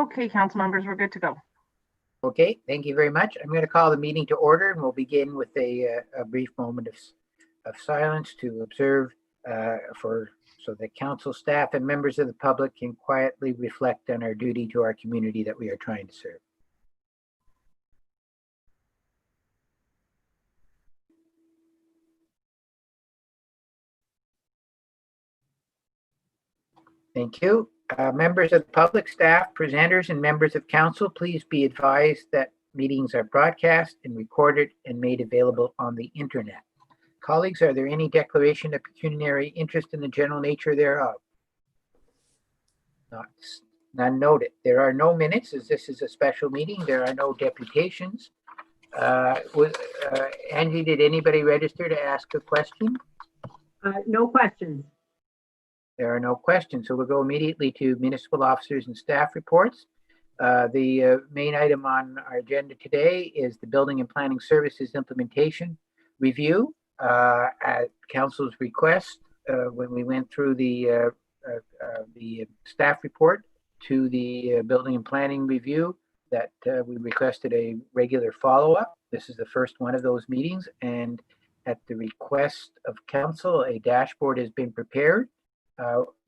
Okay, council members, we're good to go. Okay, thank you very much. I'm going to call the meeting to order, and we'll begin with a brief moment of silence to observe so that council staff and members of the public can quietly reflect on our duty to our community that we are trying to serve. Thank you. Members of the public, staff, presenters, and members of council, please be advised that meetings are broadcast and recorded and made available on the internet. Colleagues, are there any declaration of pecuniary interest in the general nature thereof? None noted. There are no minutes, as this is a special meeting. There are no deputations. Angie, did anybody register to ask a question? No questions. There are no questions, so we'll go immediately to municipal officers and staff reports. The main item on our agenda today is the Building and Planning Services Implementation Review. At council's request, when we went through the staff report to the Building and Planning Review, that we requested a regular follow-up. This is the first one of those meetings, and at the request of council, a dashboard has been prepared.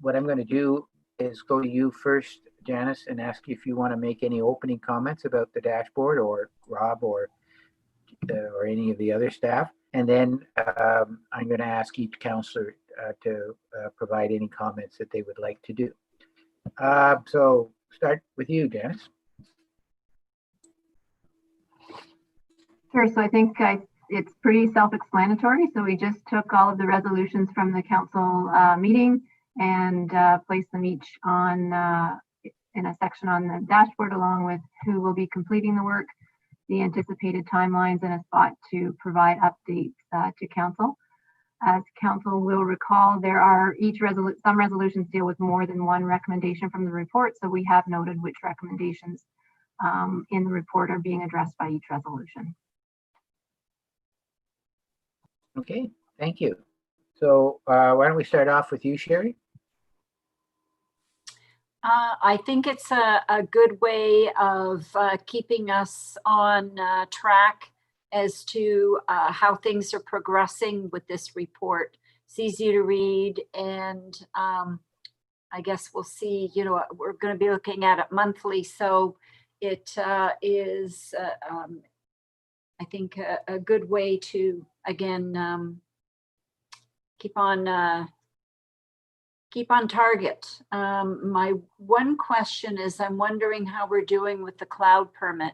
What I'm going to do is go to you first, Janice, and ask you if you want to make any opening comments about the dashboard, or Rob, or any of the other staff. And then I'm going to ask each councillor to provide any comments that they would like to do. So start with you, Janice. Sure. So I think it's pretty self-explanatory. So we just took all of the resolutions from the council meeting and placed them each on in a section on the dashboard, along with who will be completing the work, the anticipated timelines, and a spot to provide updates to council. As council will recall, there are some resolutions deal with more than one recommendation from the report, so we have noted which recommendations in the report are being addressed by each resolution. Okay, thank you. So why don't we start off with you, Sherry? I think it's a good way of keeping us on track as to how things are progressing with this report. It's easy to read, and I guess we'll see, we're going to be looking at it monthly. So it is, I think, a good way to, again, keep on target. My one question is, I'm wondering how we're doing with the cloud permit.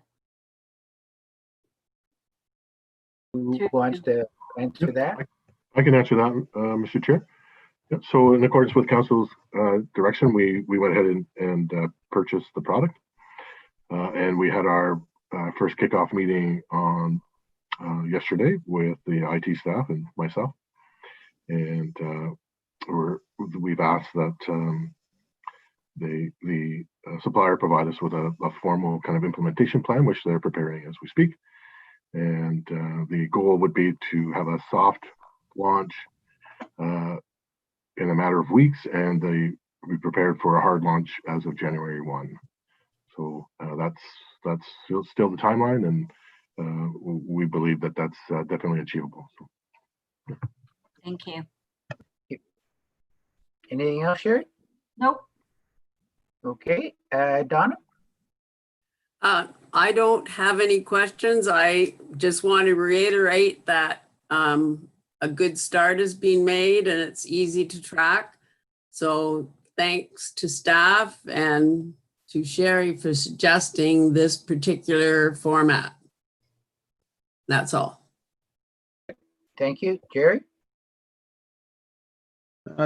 Who wants to answer that? I can answer that, Mr. Chair. Yep. So in accordance with council's direction, we went ahead and purchased the product. And we had our first kickoff meeting on yesterday with the IT staff and myself. And we've asked that the supplier provide us with a formal kind of implementation plan, which they're preparing as we speak. And the goal would be to have a soft launch in a matter of weeks, and they be prepared for a hard launch as of January 1. So that's still the timeline, and we believe that that's definitely achievable. So. Thank you. Anything else, Sherry? Nope. Okay, Donna? I don't have any questions. I just want to reiterate that a good start is being made and it's easy to track. So thanks to staff and to Sherry for suggesting this particular format. That's all. Thank you. Jerry?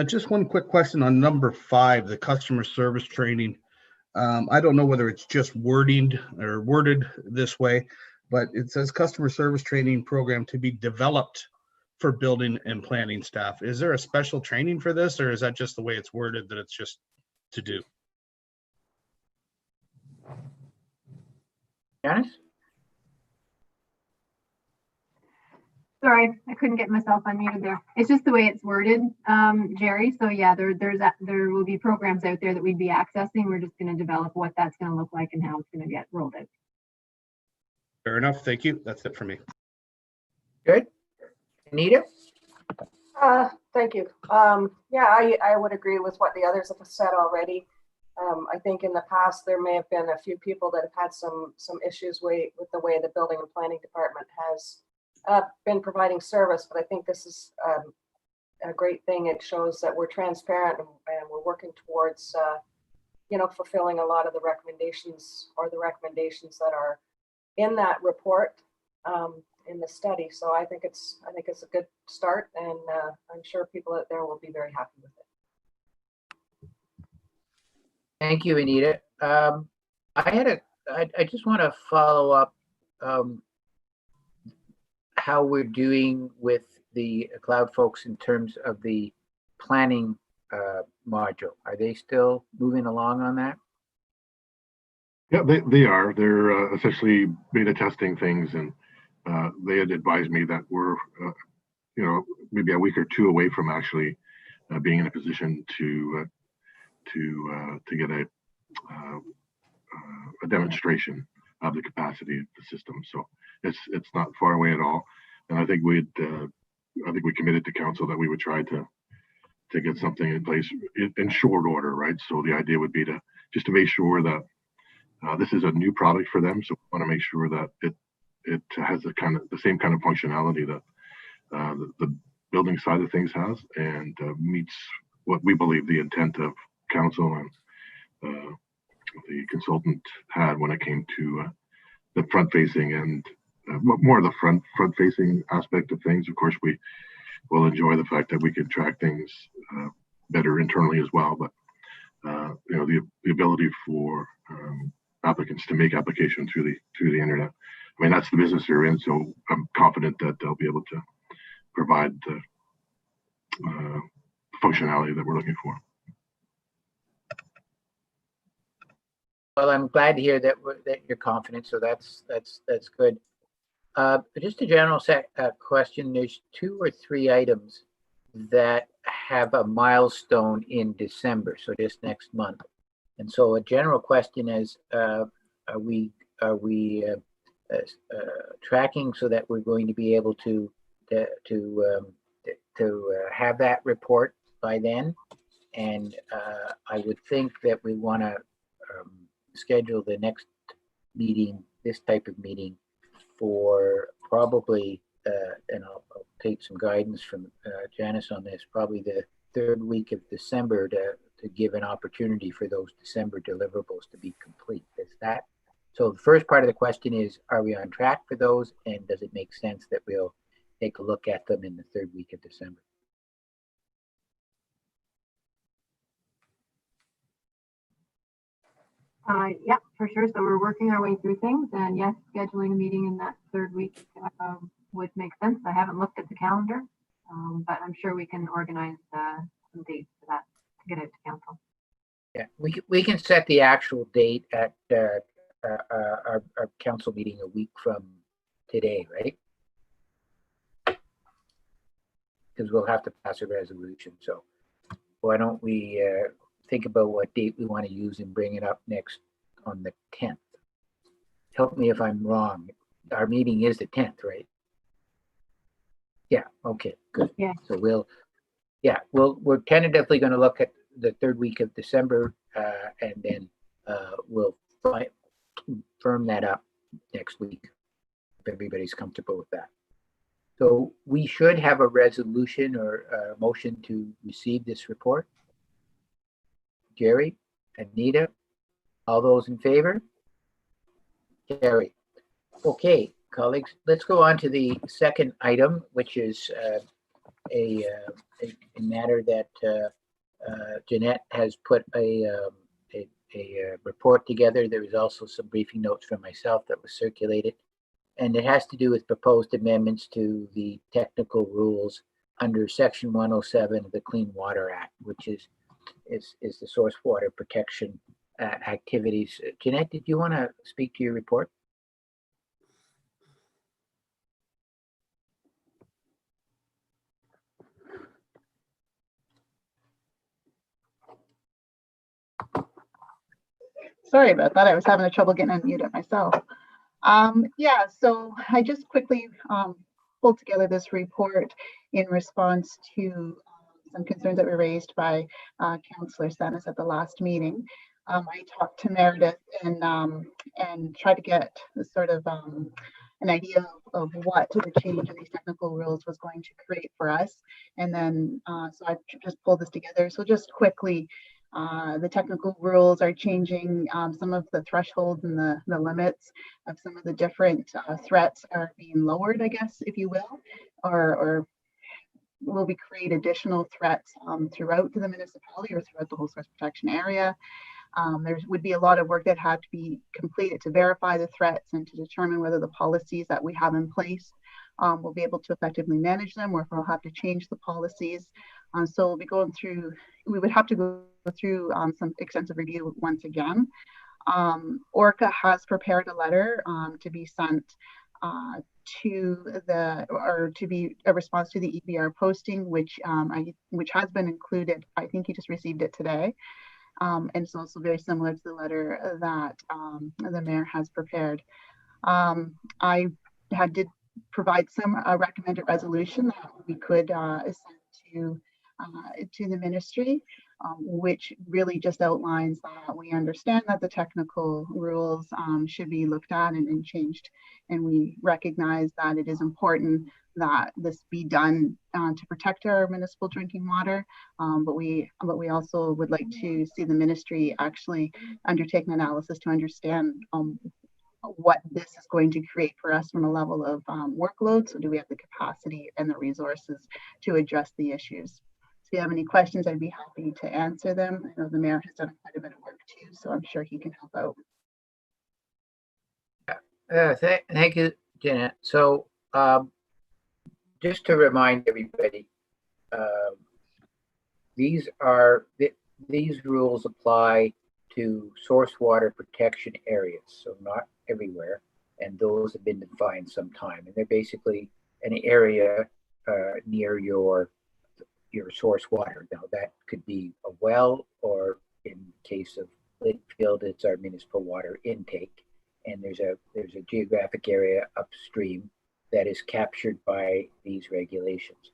Just one quick question on number 5, the customer service training. I don't know whether it's just worded this way, but it says customer service training program to be developed for building and planning staff. Is there a special training for this, or is that just the way it's worded, that it's just to do? Janice? Sorry, I couldn't get myself unmuted there. It's just the way it's worded, Jerry. So yeah, there will be programs out there that we'd be accessing. We're just going to develop what that's going to look like and how it's going to get rolled out. Fair enough. Thank you. That's it for me. Good. Anita? Thank you. Yeah, I would agree with what the others have said already. I think in the past, there may have been a few people that have had some issues with the way the building and planning department has been providing service, but I think this is a great thing. It shows that we're transparent and we're working towards, fulfilling a lot of the recommendations that are in that report, in the study. So I think it's a good start, and I'm sure people out there will be very happy with it. Thank you, Anita. I just want to follow up how we're doing with the cloud folks in terms of the planning module. Are they still moving along on that? Yeah, they are. They're essentially beta testing things, and they had advised me that we're, maybe a week or two away from actually being in a position to get a demonstration of the capacity of the system. So it's not far away at all. And I think we committed to council that we would try to get something in place in short order, right? So the idea would be to make sure that this is a new product for them. So we want to make sure that it has the same kind of functionality that the building side of things has, and meets what we believe the intent of council and the consultant had when it came to the front facing and more of the front facing aspect of things. Of course, we will enjoy the fact that we can track things better internally as well, but the ability for applicants to make application through the internet. I mean, that's the business they're in, so I'm confident that they'll be able to provide the functionality that we're looking for. Well, I'm glad to hear that you're confident. So that's good. Just a general question. There's 2 or 3 items that have a milestone in December, so just next month. And so a general question is, are we tracking so that we're going to be able to have that report by then? And I would think that we want to schedule the next meeting, this type of meeting, for probably, and I'll take some guidance from Janice on this, probably the 3rd week of December to give an opportunity for those December deliverables to be complete. Is that so? The first part of the question is, are we on track for those, and does it make sense that we'll take a look at them in the 3rd week of December? Yeah, for sure. So we're working our way through things, and yes, scheduling a meeting in that 3rd week would make sense. I haven't looked at the calendar, but I'm sure we can organize some dates for that to get out to council. Yeah, we can set the actual date at our council meeting a week from today, right? Because we'll have to pass a resolution. So why don't we think about what date we want to use and bring it up next on the 10th. Help me if I'm wrong. Our meeting is the 10th, right? Yeah, okay, good. Yeah. So we're tentatively going to look at the 3rd week of December, and then we'll firm that up next week if everybody's comfortable with that. So we should have a resolution or a motion to receive this report. Jerry, Anita, all those in favor? Jerry. Okay, colleagues, let's go on to the second item, which is a matter that Jeanette has put a report together. There was also some briefing notes from myself that was circulated, and it has to do with proposed amendments to the technical rules under Section 107 of the Clean Water Act, which is the source water protection activities. Jeanette, did you want to speak to your report? Sorry about that. I was having trouble getting unmuted myself. Yeah, so I just quickly pulled together this report in response to some concerns that were raised by Councillor Stennis at the last meeting. I talked to Meredith and tried to get sort of an idea of what the change in these technical rules was going to create for us. And then, so I just pulled this together. So just quickly, the technical rules are changing. Some of the thresholds and the limits of some of the different threats are being lowered, I guess, if you will, or will we create additional threats throughout the municipality or throughout the whole source protection area. There would be a lot of work that had to be completed to verify the threats and to determine whether the policies that we have in place will be able to effectively manage them, or if we'll have to change the policies. So we'll be going through, we would have to go through some extensive review once again. ORCA has prepared a letter to be sent to be a response to the EBR posting, which has been included. I think you just received it today. And it's also very similar to the letter that the mayor has prepared. I did provide some recommended resolution that we could send to the ministry, which really just outlines that we understand that the technical rules should be looked at and changed, and we recognize that it is important that this be done to protect our municipal drinking water, but we also would like to see the ministry actually undertake an analysis to understand what this is going to create for us from a level of workload. So do we have the capacity and the resources to address the issues? So if you have any questions, I'd be happy to answer them. I know the mayor has done quite a bit of work too, so I'm sure he can help out. Thank you, Janet. So just to remind everybody, these rules apply to source water protection areas, so not everywhere, and those have been defined some time, and they're basically an area near your source water. Now that could be a well, or in the case of Litchfield, it's our municipal water intake, and there's a geographic area upstream that is captured by these regulations.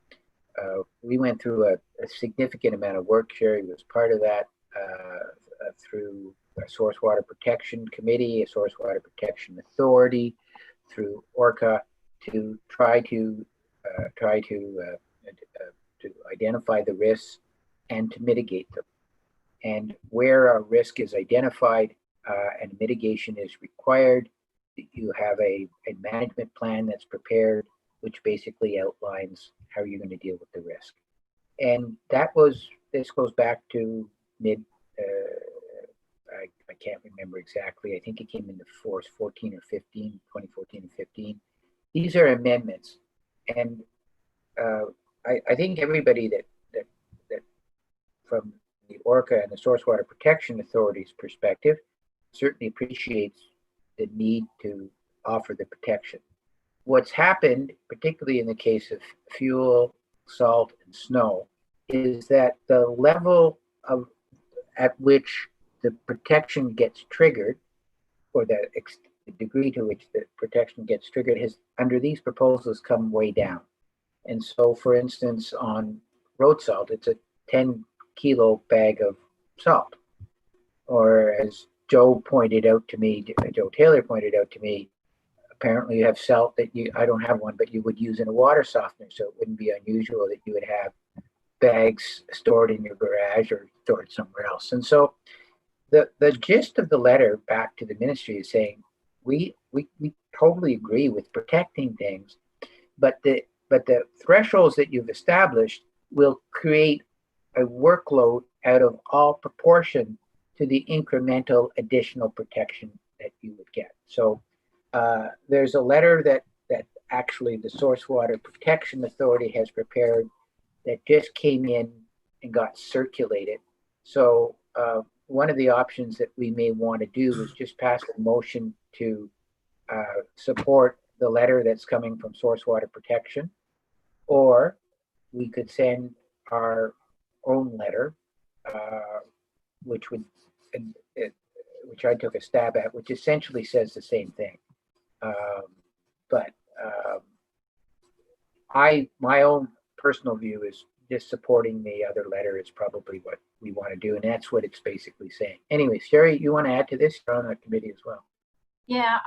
We went through a significant amount of work. Sherry was part of that through a source water protection committee, a source water protection authority, through ORCA, to try to identify the risks and to mitigate them. And where a risk is identified and mitigation is required, you have a management plan that's prepared, which basically outlines how you're going to deal with the risk. And this goes back to I can't remember exactly. I think it came into force 2014 or 15. These are amendments. And I think everybody that from the ORCA and the Source Water Protection Authority's perspective certainly appreciates the need to offer the protection. What's happened, particularly in the case of fuel, salt, and snow, is that the level at which the protection gets triggered, or the degree to which the protection gets triggered, has, under these proposals, come way down. And so, for instance, on road salt, it's a 10-kilo bag of salt. Or as Joe Taylor pointed out to me, apparently you have salt that I don't have one, but you would use in a water softener. So it wouldn't be unusual that you would have bags stored in your garage or stored somewhere else. And so the gist of the letter back to the ministry is saying, we totally agree with protecting things, but the thresholds that you've established will create a workload out of all proportion to the incremental additional protection that you would get. So there's a letter that actually the Source Water Protection Authority has prepared that just came in and got circulated. So one of the options that we may want to do is just pass a motion to support the letter that's coming from Source Water Protection, or we could send our own letter, which would which I took a stab at, which essentially says the same thing. But my own personal view is just supporting the other letter is probably what we want to do, and that's what it's basically saying. Anyway, Sherry, you want to add to this? You're on the committee as well. Yeah,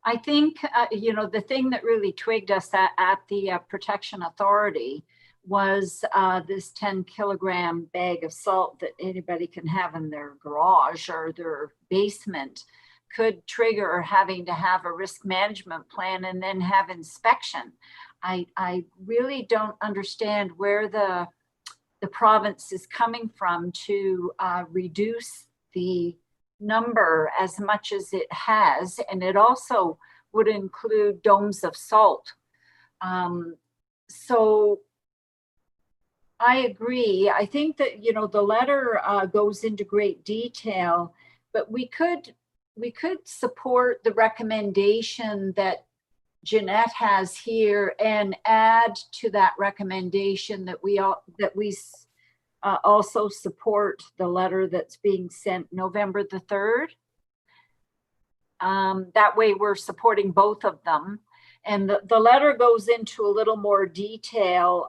I think, the thing that really twigged us at the Protection Authority was this 10-kilogram bag of salt that anybody can have in their garage or their basement could trigger having to have a risk management plan and then have inspection. I really don't understand where the province is coming from to reduce the number as much as it has, and it also would include domes of salt. So I agree. I think that the letter goes into great detail, but we could support the recommendation that Jeanette has here and add to that recommendation that we also support the letter that's being sent November the 3rd. That way we're supporting both of them. And the letter goes into a little more detail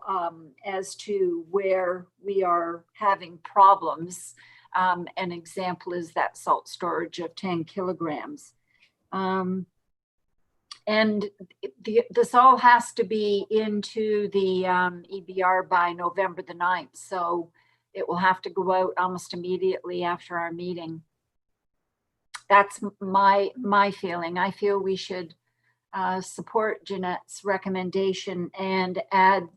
as to where we are having problems. An example is that salt storage of 10 kilograms. And this all has to be into the EBR by November the 9th. So it will have to go out almost immediately after our meeting. That's my feeling. I feel we should support Jeanette's recommendation and add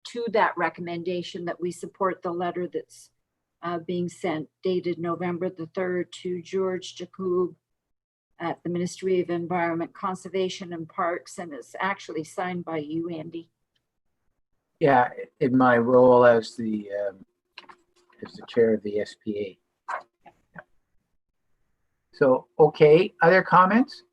to that recommendation that we support the letter that's being sent dated November the 3rd to George Jacob at the Ministry of Environment, Conservation and Parks, and it's actually signed by you, Andy. Yeah, in my role as the chair of the SPA. So, okay, other comments?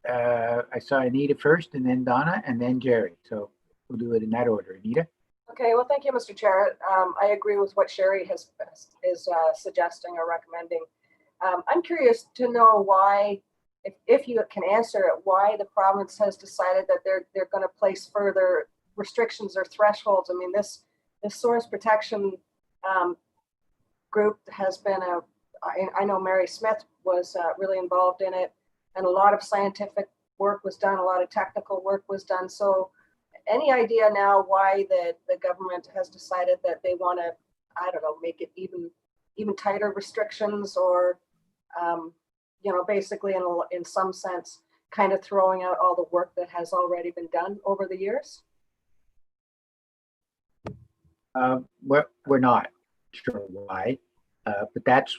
I saw Anita first, and then Donna, and then Jerry. So we'll do it in that order. Anita? Okay, well, thank you, Mr. Chair. I agree with what Sherry is suggesting or recommending. I'm curious to know why, if you can answer it, why the province has decided that they're going to place further restrictions or thresholds. I mean, this source protection group has been I know Mary Smith was really involved in it, and a lot of scientific work was done, a lot of technical work was done. So any idea now why the government has decided that they want to, I don't know, make it even tighter restrictions, or basically in some sense kind of throwing out all the work that has already been done over the years? We're not sure why, but that's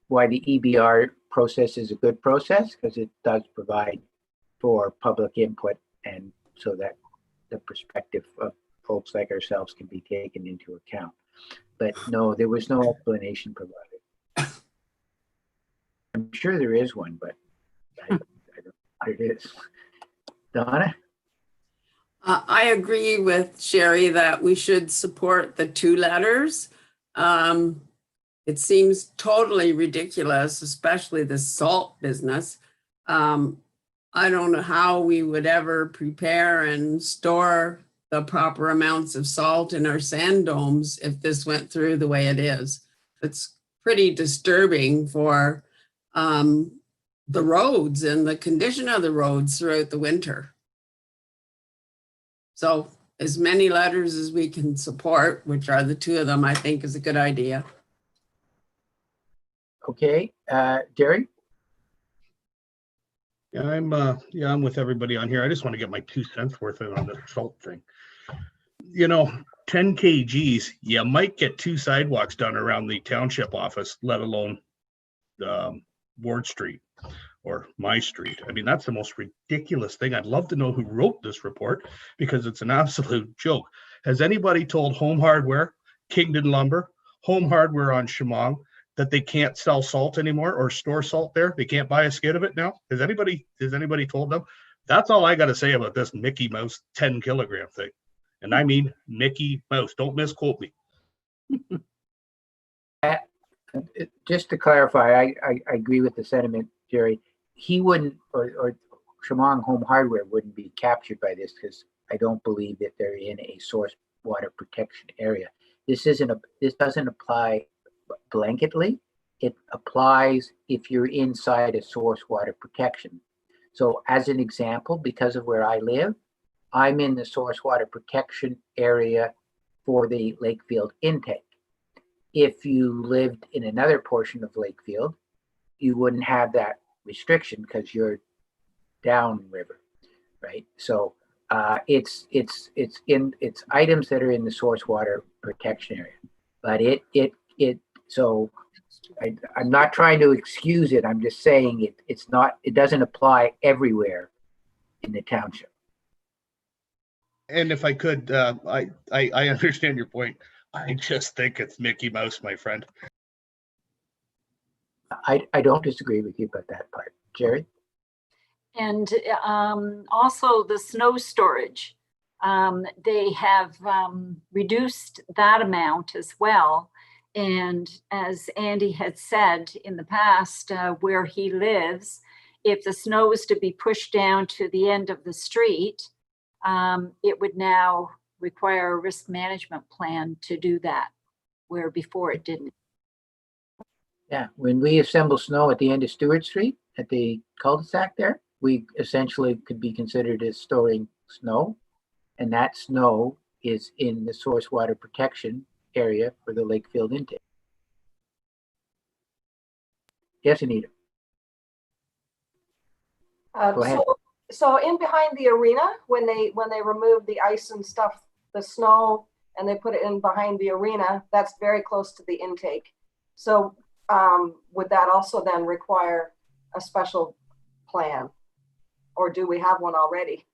why the EBR process is a good process, because it does provide for public input, and so that the perspective of folks like ourselves can be taken into account. But no, there was no explanation provided. I'm sure there is one, but I don't know what it is. Donna? I agree with Sherry that we should support the two letters. It seems totally ridiculous, especially the salt business. I don't know how we would ever prepare and store the proper amounts of salt in our sand domes if this went through the way it is. It's pretty disturbing for the roads and the condition of the roads throughout the winter. So as many letters as we can support, which are the two of them, I think is a good idea. Okay, Jerry? Yeah, I'm with everybody on here. I just want to get my 2 cents worth in on the salt thing. 10 kgs, you might get 2 sidewalks done around the township office, let alone Ward Street or my street. I mean, that's the most ridiculous thing. I'd love to know who wrote this report, because it's an absolute joke. Has anybody told Home Hardware, Kingdon Lumber, Home Hardware on Chemong that they can't sell salt anymore or store salt there? They can't buy a skid of it now? Has anybody told them? That's all I got to say about this Mickey Mouse 10 kilogram thing. And I mean Mickey Mouse. Don't misquote me. Just to clarify, I agree with the sentiment, Jerry. He wouldn't, or Shamong Home Hardware wouldn't be captured by this because I don't believe that they're in a source water protection area. This doesn't apply blanketly. It applies if you're inside a source water protection. So as an example, because of where I live, I'm in the source water protection area for the Lakefield intake. If you lived in another portion of Lakefield, you wouldn't have that restriction because you're downriver, right? So it's items that are in the source water protection area, but so I'm not trying to excuse it. I'm just saying it doesn't apply everywhere in the township. And if I could, I understand your point. I just think it's Mickey Mouse, my friend. I don't disagree with you about that part. Jerry? And also the snow storage. They have reduced that amount as well. And as Andy had said in the past, where he lives, if the snow is to be pushed down to the end of the street, it would now require a risk management plan to do that, where before it didn't. Yeah, when we assemble snow at the end of Stewart Street, at the cul-de-sac there, we essentially could be considered as storing snow. And that snow is in the source water protection area for the Lakefield intake. Yes, Anita? Go ahead. So in behind the arena, when they remove the ice and stuff, the snow, and they put it in behind the arena, that's very close to the intake. So would that also then require a special plan? Or do we have one already?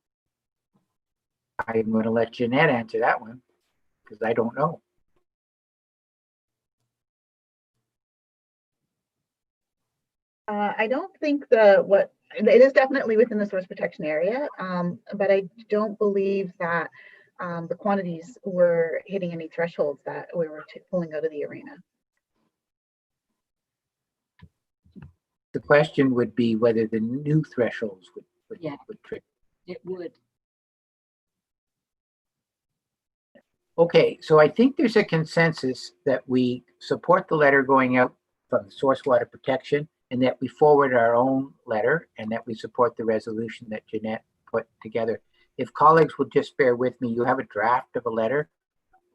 I'm going to let Jeanette answer that one because I don't know. I don't think it is definitely within the source protection area, but I don't believe that the quantities were hitting any thresholds that we were pulling out of the arena. The question would be whether the new thresholds would trigger. It would. Okay, so I think there's a consensus that we support the letter going out from source water protection and that we forward our own letter and that we support the resolution that Jeanette put together. If colleagues will just bear with me, you have a draft of a letter.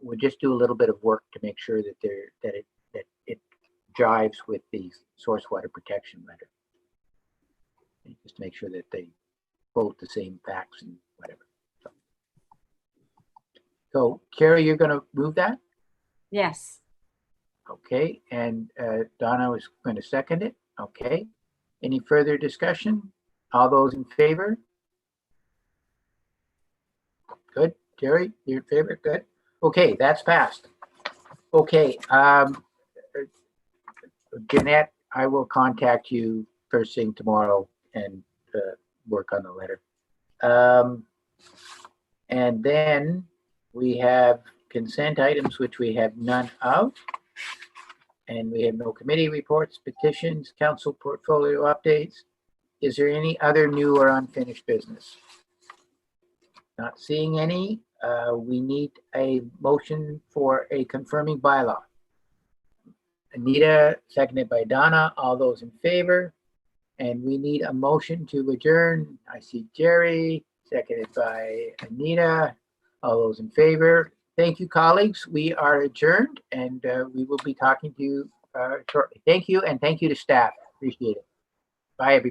We'll just do a little bit of work to make sure that it jives with the source water protection letter. And just make sure that they quote the same facts and whatever. So Carrie, you're going to move that? Yes. Okay, and Donna was going to second it. Okay. Any further discussion? All those in favor? Good. Jerry, you're in favor? Good. Okay, that's passed. Okay, Jeanette, I will contact you first thing tomorrow and work on the letter. And then we have consent items, which we have none of. And we have no committee reports, petitions, council portfolio updates. Is there any other new or unfinished business? Not seeing any. We need a motion for a confirming bylaw. Anita, seconded by Donna. All those in favor? And we need a motion to adjourn. I see Jerry, seconded by Anita. All those in favor? Thank you, colleagues. We are adjourned and we will be talking to you shortly. Thank you, and thank you to staff. Appreciate it. Bye, everybody.